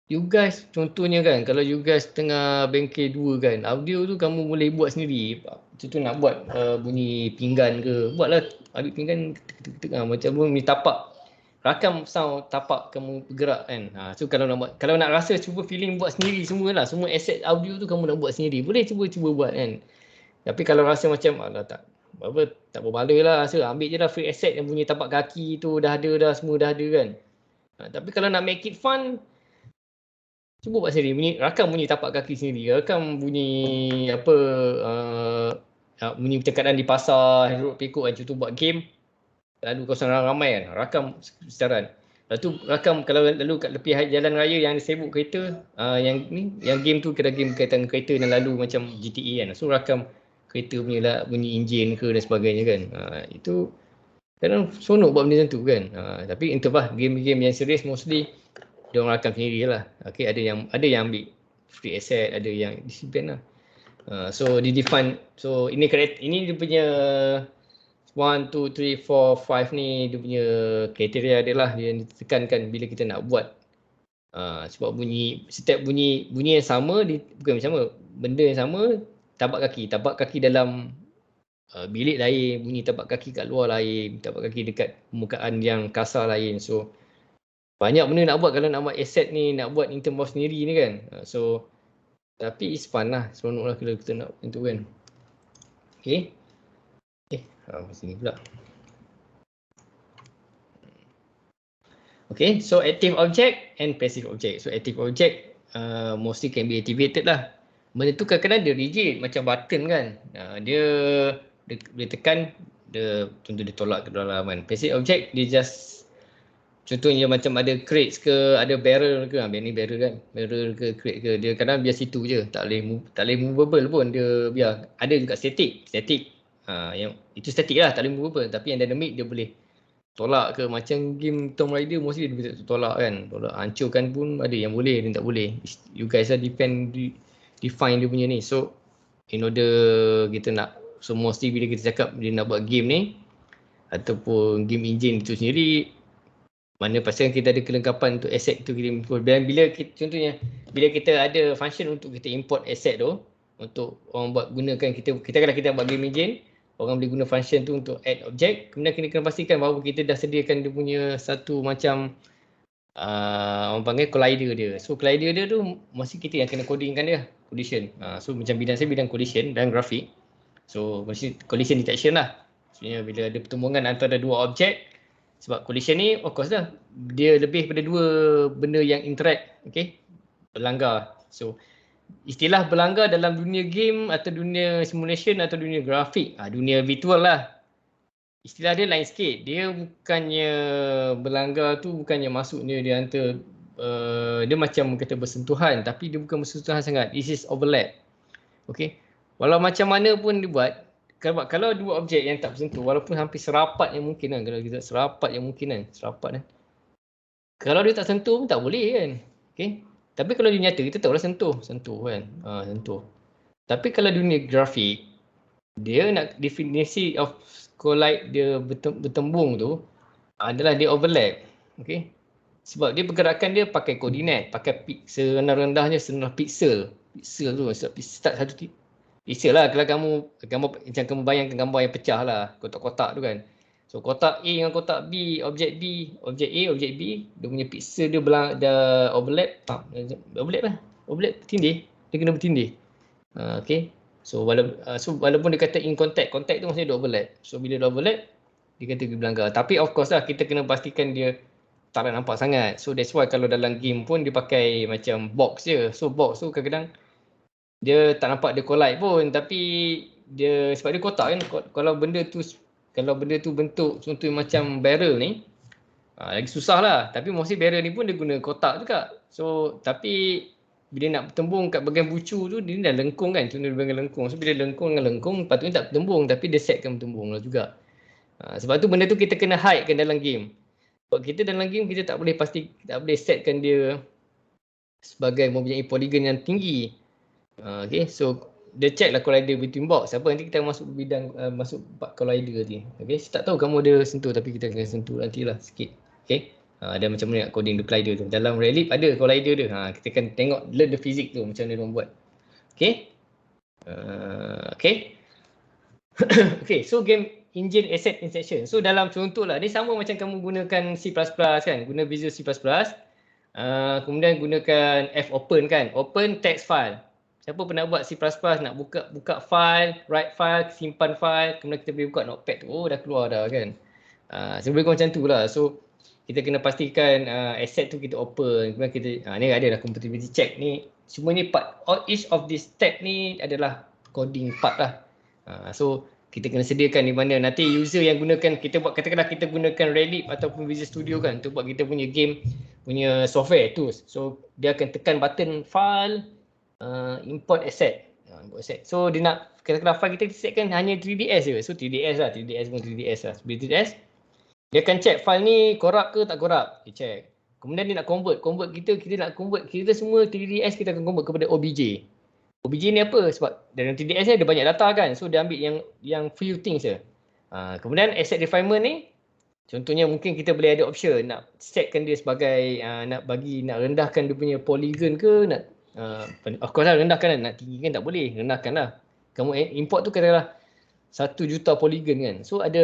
you guys contohnya kan, kalau you guys tengah bengkel 2 kan, audio tu kamu boleh buat sendiri. Contoh nak buat bunyi pinggan ke, buatlah ambil pinggan macam bunyi tapak, rakam sound tapak kamu bergerak kan. So kalau nak rasa cuba feeling buat sendiri semualah, semua asset audio tu kamu nak buat sendiri, boleh cuba buat kan. Tapi kalau rasa macam tak berbala lah, rasa ambil je lah free asset yang bunyi tapak kaki tu dah ada dah, semua dah ada kan. Tapi kalau nak make it fun, cuba buat sendiri, rakam bunyi tapak kaki sendiri, rakam bunyi apa bunyi percakapan di pasar, road pekok kan, contoh buat game. Lalu kawasan ramai kan, rakam secaran. Lepas tu rakam kalau lalu kat tepi jalan raya yang sibuk kereta, yang game tu kira game berkaitan kereta dan lalu macam GTA kan. So rakam kereta punya lah, bunyi enjin ke dan sebagainya kan. Itu kadang seronok buat benda macam tu kan. Tapi entah lah, game-game yang serius mostly dia orang rakam sendiri lah. Okay, ada yang ambil free asset, ada yang disimpan lah. So di define, so ini dia punya 1, 2, 3, 4, 5 ni dia punya kriteria dia lah yang ditekankan bila kita nak buat. Sebab setiap bunyi yang sama, bukan sama, benda yang sama, tapak kaki dalam bilik lain, bunyi tapak kaki kat luar lain, tapak kaki dekat permukaan yang kasar lain. So banyak benda nak buat kalau nak buat asset ni, nak buat intermos sendiri ni kan. So tapi it's fun lah, seronok lah kalau kita nak tentu kan. Okay. Sini pula. Okay, so active object and passive object. So active object mostly can be activated lah. Benda tu kadang-kadang dia rigid macam button kan. Dia tekan, contoh dia tolak ke dalam. Passive object dia just, contohnya macam ada crates ke, ada barrel ke, ni barrel kan, barrel ke crate ke, dia kadang biar situ je, tak boleh movable pun, dia biar. Ada juga static, yang itu static lah, tak boleh movable. Tapi yang dynamic dia boleh tolak ke, macam game Tomb Raider mostly dia boleh tolak kan, tolak hancurkan pun ada yang boleh, dan tak boleh. You guys lah define dia punya ni. So in order kita nak, so mostly bila kita cakap dia nak buat game ni ataupun game engine itu sendiri, mana pastikan kita ada kelengkapan untuk asset tu kita import. Dan contohnya bila kita ada function untuk kita import asset tu, untuk orang buat gunakan, kita kalau kita buat game engine, orang boleh guna function tu untuk add object. Kemudian kita kena pastikan bahawa kita dah sediakan dia punya satu macam orang panggil collider dia. So collider dia tu mesti kita yang kena codingkan dia, collision. So macam bidang saya bidang collision dan grafik. So mesti collision detection lah. Maksudnya bila ada pertemuan antara dua objek, sebab collision ni of course lah, dia lebih pada dua benda yang interact, okay, berlanggar. So istilah berlanggar dalam dunia game atau dunia simulation atau dunia grafik, dunia virtual lah, istilah dia lain sikit. Dia bukannya berlanggar tu, bukannya masuknya dia hantar dia macam kata bersentuhan, tapi dia bukan bersentuhan sangat. This is overlap. Okay. Walau macam mana pun dibuat, kalau dua objek yang tak bersentuh, walaupun hampir serapat yang mungkin kan, kalau kita serapat yang mungkin kan, serapat kan. Kalau dia tak sentuh pun tak boleh kan. Okay. Tapi kalau dia nyata, kita tahulah sentuh kan. Sentuh. Tapi kalau dunia grafik, dia nak definisi of collide dia bertembung tu adalah dia overlap. Okay. Sebab dia pergerakan dia pakai koordinat, pakai pixel rendah-rendahnya senang pixel. Pixel tu, start satu pixel lah. Kalau kamu macam kamu bayangkan gambar yang pecah lah, kotak-kotak tu kan. So kotak A dengan kotak B, objek B, objek A, objek B, dia punya pixel dia dah overlap, overlap bertindih, dia kena bertindih. Okay. So walaupun dia kata in contact tu maksudnya dia overlap. So bila dia overlap, dia kata dia berlanggar. Tapi of course lah, kita kena pastikan dia tak nampak sangat. So that's why kalau dalam game pun dia pakai macam box je. So box tu kadang-kadang dia tak nampak dia collide pun, tapi dia sebab dia kotak kan. Kalau benda tu bentuk contoh macam barrel ni, lagi susah lah. Tapi mostly barrel ni pun dia guna kotak juga. So tapi bila nak bertembung kat bahagian bucu tu, dia dah lengkung kan. Contoh dia bahagian lengkung. So bila lengkung dengan lengkung, patutnya tak bertembung, tapi dia setkan bertembung lah juga. Sebab tu benda tu kita kena hide kan dalam game. Sebab kita dalam game kita tak boleh setkan dia sebagai mempunyai polygon yang tinggi. Okay, so dia check lah collider between box. Apa nanti kita masuk bidang masuk part collider ni. Okay, saya tak tahu kamu ada sentuh, tapi kita kena sentuh nantilah sikit. Okay, ada macam mana nak coding the collider tu. Dalam Relic ada collider dia. Kita akan tengok learn the physics tu macam mana dia buat. Okay. Okay. Okay, so game engine asset injection. So dalam contoh lah, ni sama macam kamu gunakan C++ kan, guna Visual C++. Kemudian gunakan fopen kan, open text file. Siapa pernah buat C++ nak buka file, write file, simpan file, kemudian kita boleh buka notepad tu, dah keluar dah kan. So lebih kurang macam tu lah. So kita kena pastikan asset tu kita open, kemudian kita ni ada dah compatibility check ni. Semua ni part, each of this step ni adalah coding part lah. So kita kena sediakan di mana nanti user yang gunakan, kita buat katakanlah kita gunakan Relic ataupun Visual Studio kan untuk buat kita punya game punya software tu. So dia akan tekan button file, import asset. So dia nak katakanlah file kita setkan hanya 3ds je. So 3ds lah, 3ds pun 3ds lah. Bila 3ds, dia akan check file ni corrupt ke tak corrupt. Dia check. Kemudian dia nak convert kita nak convert kita semua 3ds, kita akan convert kepada OBJ. OBJ ni apa? Sebab dalam 3ds ni ada banyak data kan. So dia ambil yang few things je. Kemudian asset refinement ni, contohnya mungkin kita boleh ada option nak setkan dia sebagai nak rendahkan dia punya polygon ke, nak of course lah rendahkan, nak tinggikan tak boleh, rendahkan lah. Kamu import tu katakanlah 1 juta polygon kan. So ada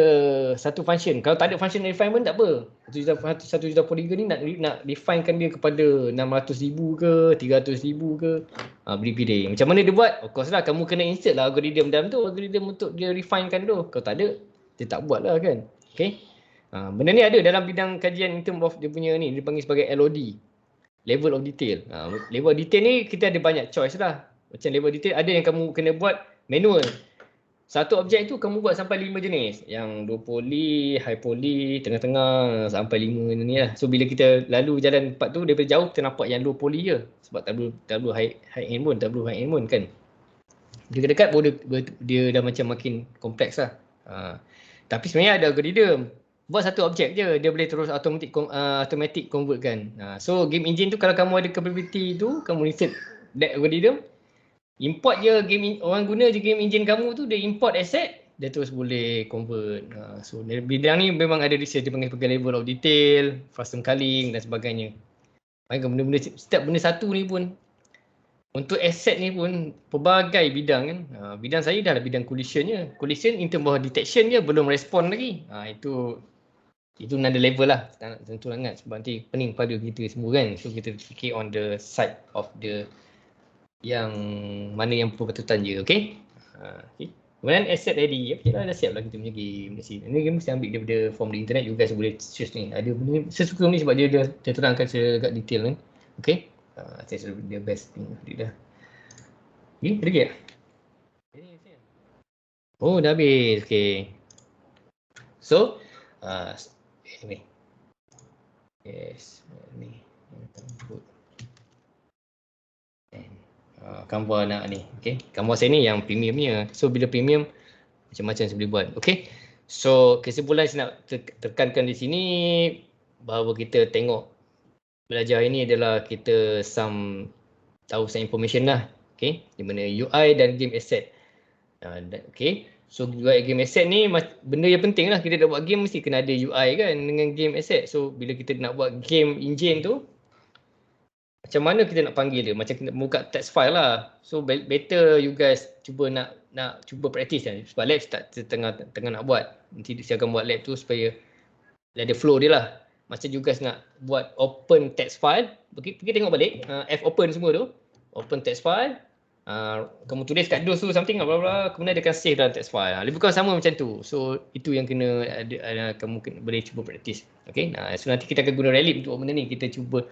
satu function. Kalau tak ada function refinement tak apa. 1 juta polygon ni nak definekan dia kepada 600,000 ke, 300,000 ke. Pilih. Macam mana dia buat? Of course lah kamu kena insert lah algorithm dalam tu, algorithm untuk dia refinekan tu. Kalau tak ada, dia tak buat lah kan. Okay. Benda ni ada dalam bidang kajian in term of dia punya ni, dia panggil sebagai LOD. Level of detail. Level of detail ni kita ada banyak choice lah. Macam level of detail ada yang kamu kena buat manual. Satu objek tu kamu buat sampai 5 jenis. Yang low poly, high poly, tengah-tengah sampai 5 ni lah. So bila kita lalu jalan tempat tu daripada jauh kita nampak yang low poly je. Sebab tak perlu high end pun, tak perlu high end pun kan. Dekat-dekat pun dia dah macam makin kompleks lah. Tapi sebenarnya ada algorithm. Buat satu objek je, dia boleh terus automatic convert kan. So game engine tu kalau kamu ada capability tu, kamu insert that algorithm, import je orang guna je game engine kamu tu, dia import asset, dia terus boleh convert. So bidang ni memang ada research, dia panggil level of detail, custom culling dan sebagainya. Benda-benda, setiap benda satu ni pun, untuk asset ni pun pelbagai bidang kan. Bidang saya dah bidang collision je. Collision in term of detection je belum respon lagi. Itu another level lah. Tak nak tentu sangat sebab nanti pening pada kita semua kan. So kita fikir on the side of the yang mana yang perpatutan je. Okay. Okay. Kemudian asset ready. Okay lah, dah siap lah kita punya game. Ini game mesti ambil daripada form di internet. You guys boleh choose ni. Ada benda saya suka ni sebab dia terangkan secara agak detail kan. Okay. Saya the best thing dia dah. Okay, pergi tak? Oh, dah habis. Okay. So anyway, yes, ni gambar nak ni, okay. Gambar saya ni yang premiumnya. So bila premium macam-macam saya boleh buat, okay. So kesimpulan saya nak tekankan di sini bahawa kita tengok belajar ini adalah kita tahu some information lah, okay, di mana UI dan game asset. Okay, so UI game asset ni benda yang penting lah. Kita nak buat game mesti kena ada UI kan dengan game asset. So bila kita nak buat game engine tu, macam mana kita nak panggil dia? Macam kita buka text file lah. So better you guys cuba nak cuba practice kan. Sebab lab tengah nak buat. Nanti saya akan buat lab tu supaya ada flow dia lah. Macam you guys nak buat open text file, pergi tengok balik F open semua tu. Open text file. Kamu tulis kat DOS tu something bla bla, kemudian dia akan save dalam text file. Lebih kurang sama macam tu. So itu yang kena kamu boleh cuba practice. Okay. So nanti kita akan guna Relic untuk benda ni. Kita cuba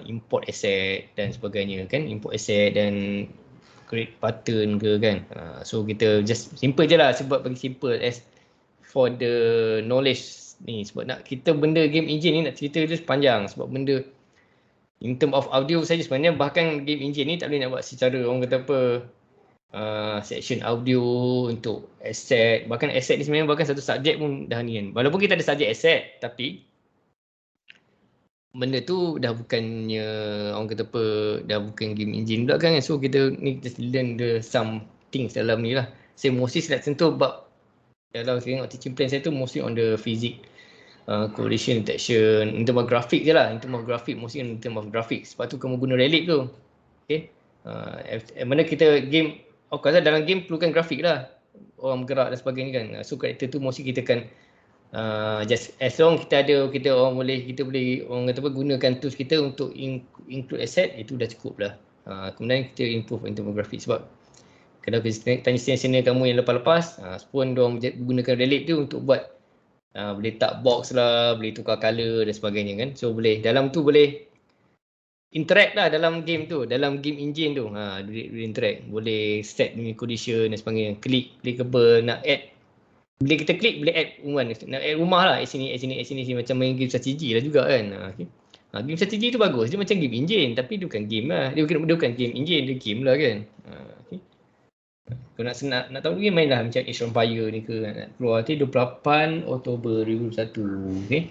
import asset dan sebagainya kan, import asset dan create pattern ke kan. So kita just simple je lah, sebab bagi simple as for the knowledge ni. Sebab nak kita benda game engine ni nak cerita dia sepanjang, sebab benda in term of audio saja sebenarnya, bahkan game engine ni tak boleh nak buat secara orang kata apa section audio untuk asset. Bahkan asset ni sebenarnya bahkan satu subjek pun dah ni kan. Walaupun kita ada subjek asset, tapi benda tu dah bukannya orang kata apa, dah bukan game engine pula kan. So kita ni just learn the some things dalam ni lah. Saya mostly nak sentuh bab dalam saya tengok teaching plan saya tu mostly on the physics, correlation, detection, in term of graphic je lah. In term of graphic, mostly in term of graphic. Sebab tu kamu guna Relic tu. Okay. Mana kita game, dalam game perlukan grafik lah. Orang bergerak dan sebagainya kan. So karakter tu mostly kita kan just as long kita orang boleh orang kata apa, gunakan tools kita untuk include asset, itu dah cukup lah. Kemudian kita improve in term of graphic. Sebab kalau kita tanya senior kamu yang lepas-lepas, pun diorang gunakan Relic tu untuk buat boleh tak box lah, boleh tukar color dan sebagainya kan. So boleh, dalam tu boleh interact lah dalam game tu, dalam game engine tu. Boleh interact, boleh set ni condition dan sebagainya. Clickable, nak add, bila kita klik boleh add umuman, nak add rumah lah, add sini, macam main game strategi lah juga kan. Okay. Game strategi tu bagus, dia macam game engine tapi dia bukan game lah. Dia bukan game engine, dia game lah kan. Okay. Kalau nak tahu lagi, main lah macam Age of Empires ni ke, nak keluar nanti 28 Oktober 2021. Okay.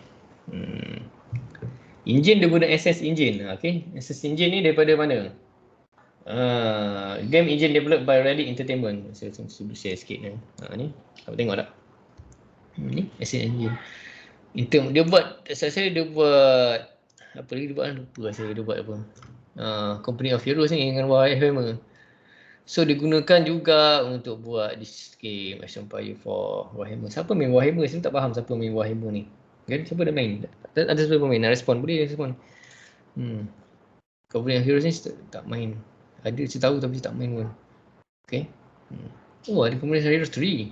Engine dia guna SS Engine. Okay. SS Engine ni daripada mana? Game engine developed by Relic Entertainment. Saya share sikit ni. Ni, apa tengok tak? Ni SS Engine. Itu dia buat, saya dia buat apa lagi dia buat, lupa saya dia buat apa. Company of Heroes ni dengan Warhammer. So digunakan juga untuk buat this game Age of Empires 4 Warhammer. Siapa main Warhammer? Saya tak faham siapa main Warhammer ni. Kan siapa dah main? Ada siapa main? Nak respon, boleh respon. Company of Heroes ni tak main. Ada saya tahu tapi saya tak main pun. Okay. Oh, ada Company of Heroes 3.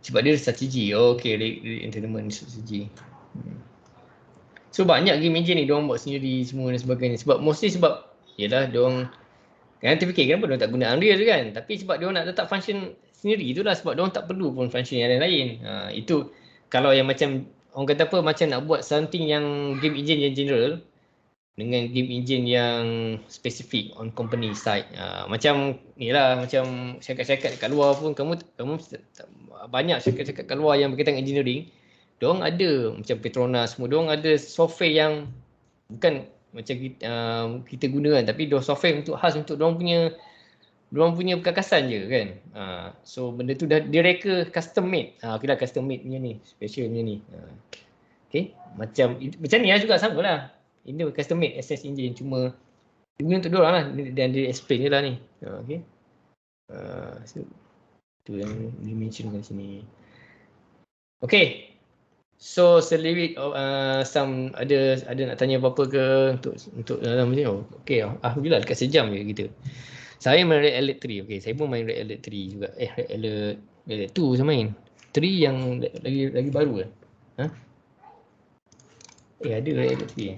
Sebab dia strategi. Okay, entertainment strategi. So banyak game engine ni diorang buat sendiri semua dan sebagainya. Sebab mostly sebab yalah diorang kan terfikir kenapa diorang tak guna Unreal tu kan. Tapi sebab diorang nak letak function sendiri itulah, sebab diorang tak perlu pun function yang lain-lain. Itu kalau yang macam orang kata apa, macam nak buat something yang game engine yang general dengan game engine yang spesifik on company side. Macam ni lah, macam syarikat-syarikat kat luar pun kamu banyak syarikat-syarikat kat luar yang berkaitan dengan engineering. Diorang ada macam Petronas semua, diorang ada software yang bukan macam kita guna kan, tapi diorang software untuk khas untuk diorang punya perkakasan je kan. So benda tu dah direka custom made. Okay lah, custom made punya ni, special punya ni. Okay, macam ni lah juga sama lah. Ini custom made SS engine, cuma dia guna untuk diorang lah dan dia explain je lah ni. Okay. So tu yang dimension kat sini. Okay. So sedikit some ada nak tanya apa-apa ke untuk dalam ni? Okey, alhamdulillah dekat sejam je kita. Saya main Red Alert 3. Okey, saya pun main Red Alert 3 juga. Red Alert 2 saya main. 3 yang lagi baru ke? Ada Red Alert 3.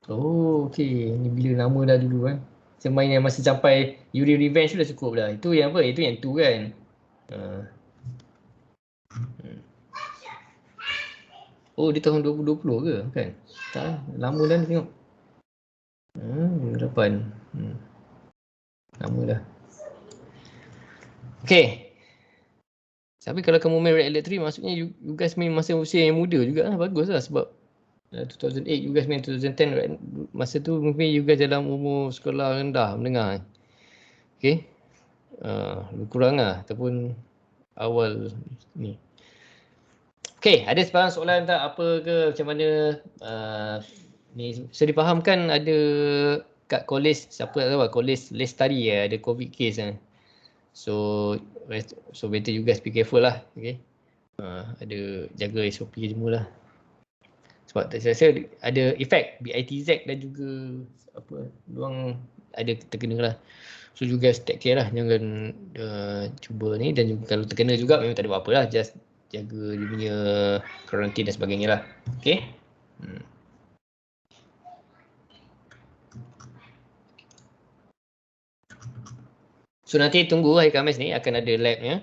Oh, okey. Ni bila lama dah dulu kan. Semua yang masih sampai Yuri Revenge tu dah cukup dah. Itu yang apa? Itu yang tu kan. Oh, dia tahun 2020 ke? Kan? Tak, lama dah ni tengok. 8. Lama dah. Okay. Tapi kalau kamu main Red Alert 3, maksudnya you guys main masa usia yang muda juga lah. Bagus lah sebab 2008 you guys main 2010 right? Masa tu mungkin you guys dalam umur sekolah rendah, menengah. Okay. Lebih kurang lah. Ataupun awal ni. Okay, ada sebarang soalan tak apa ke macam mana ni so difahamkan ada kat college siapa tak tahu college Lestari ada COVID case kan. So better you guys be careful lah. Okay. Ada jaga SOP semua lah. Sebab saya rasa ada efek BITZ dan juga apa diorang ada terkena lah. So you guys take care lah, jangan cuba ni, dan juga, kalau terkena juga memang tak ada apa-apa lah, just jaga dia punya karantin dan sebagainya lah. Okay. So nanti tunggu hari Khamis ni akan ada labnya.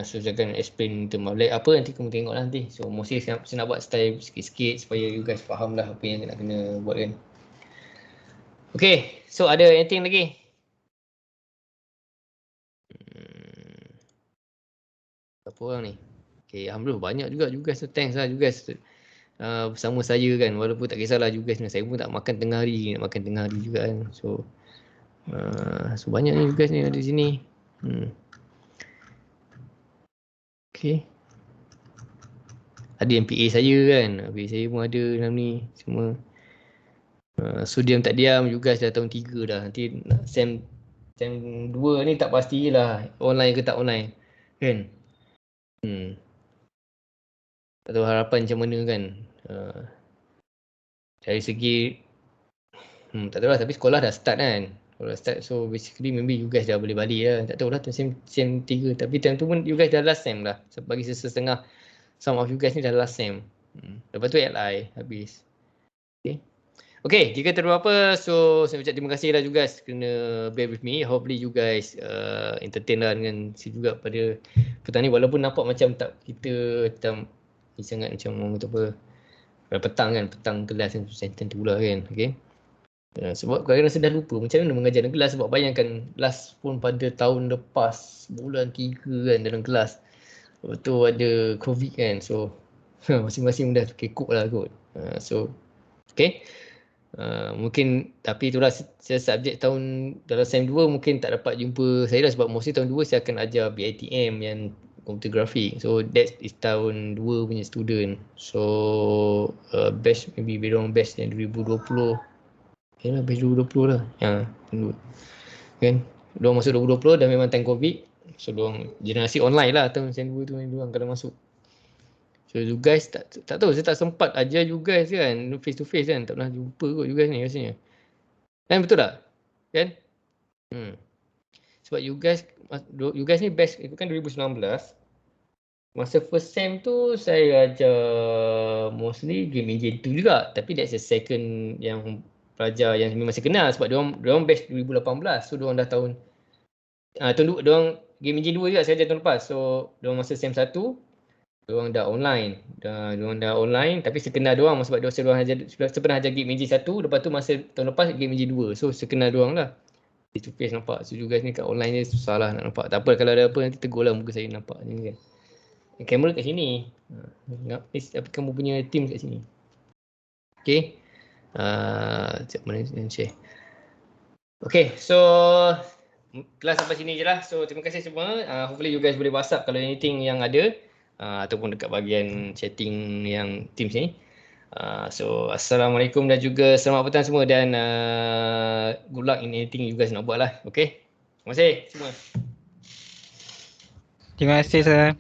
So saya akan explain tentang lab apa, nanti kamu tengok lah nanti. So mostly saya nak buat style sikit-sikit supaya you guys faham lah apa yang nak kena buat kan. Okay, so ada anything lagi? Berapa orang ni? Okay, alhamdulillah banyak juga you guys. Thanks lah you guys bersama saya kan. Walaupun tak kisahlah you guys ni, saya pun tak makan tengah hari, nak makan tengah hari juga kan. So banyak ni you guys ni ada di sini. Okay. Ada yang PA saya kan. PA saya pun ada dalam ni semua. So diam tak diam you guys dah tahun 3 dah. Nanti Sem 2 ni tak pastilah online ke tak online. Kan? Tak tahu harapan macam mana kan. Dari segi tak tahu lah, tapi sekolah dah start kan. Sekolah dah start, so basically maybe you guys dah boleh balik lah. Tak tahu lah sem 3. Tapi time tu pun you guys dah last sem dah. So, bagi setengah some of you guys ni dah last sem. Lepas tu LI habis. Okay, jika terlalu apa, so saya ucap terima kasih lah you guys kena bear with me. Hopefully you guys entertain lah dengan si juga pada petang ni. Walaupun nampak macam tak kita macam sangat macam orang kata apa, petang kan, petang kelas kan, sentence tu lah kan. Okay. Sebab kadang-kadang saya dah lupa macam mana mengajar dalam kelas. Sebab bayangkan last pun pada tahun lepas bulan 3 kan dalam kelas. Lepas tu ada COVID kan. So masing-masing dah kekok lah kot. So okay. Mungkin tapi itulah saya subjek tahun dalam SEM 2 mungkin tak dapat jumpa saya lah. Sebab mostly tahun 2 saya akan ajar BITM yang computer graphic. So that is tahun 2 punya student. So batch maybe around batch yang 2020. Yalah batch 2020 lah. Kan. Diorang masuk 2020 dah memang time COVID. So diorang generasi online lah tahun SEM 2 tu diorang kalau masuk. So you guys tak tahu, saya tak sempat ajar you guys kan face to face kan. Tak pernah jumpa kot you guys ni rasanya. Kan betul tak? Kan? Sebab you guys ni batch itu kan 2019. Masa first sem tu saya ajar mostly game engine 2 juga. Tapi that's the second yang pelajar yang memang saya kenal sebab diorang batch 2018. So diorang dah tahun diorang game engine 2 juga saya ajar tahun lepas. So diorang masa sem 1 diorang dah online. Diorang dah online tapi saya kenal diorang sebab diorang pernah ajar game engine 1. Lepas tu masa tahun lepas game engine 2. So saya kenal diorang lah. Face to face nampak. So you guys ni kat online ni susah lah nak nampak. Tak apa kalau ada apa nanti tegur lah muka saya nampak ni kan. Kamera kat sini. Tapi kamu punya team kat sini. Okay. Sekejap mana share. Okay, so kelas sampai sini je lah. So terima kasih semua. Hopefully you guys boleh WhatsApp kalau anything yang ada. Ataupun dekat bahagian chatting yang Teams ni. So Assalamualaikum dan juga selamat petang semua. Dan good luck in anything you guys nak buat lah. Okay. Terima kasih semua. Terima kasih sir.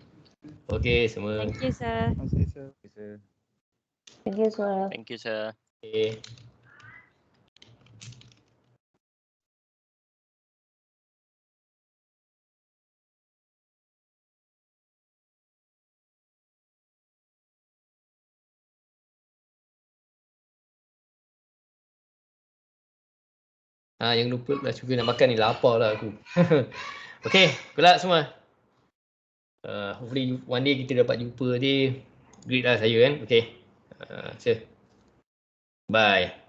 Okay semua. Thank you, sir. Terima kasih sir. Thank you, sir. Thank you, sir. Okay. Jangan lupa lah juga nak makan ni, lapar lah aku. Okay, good luck semua. Hopefully one day kita dapat jumpa dia. Greet lah saya kan. Okay. Bye.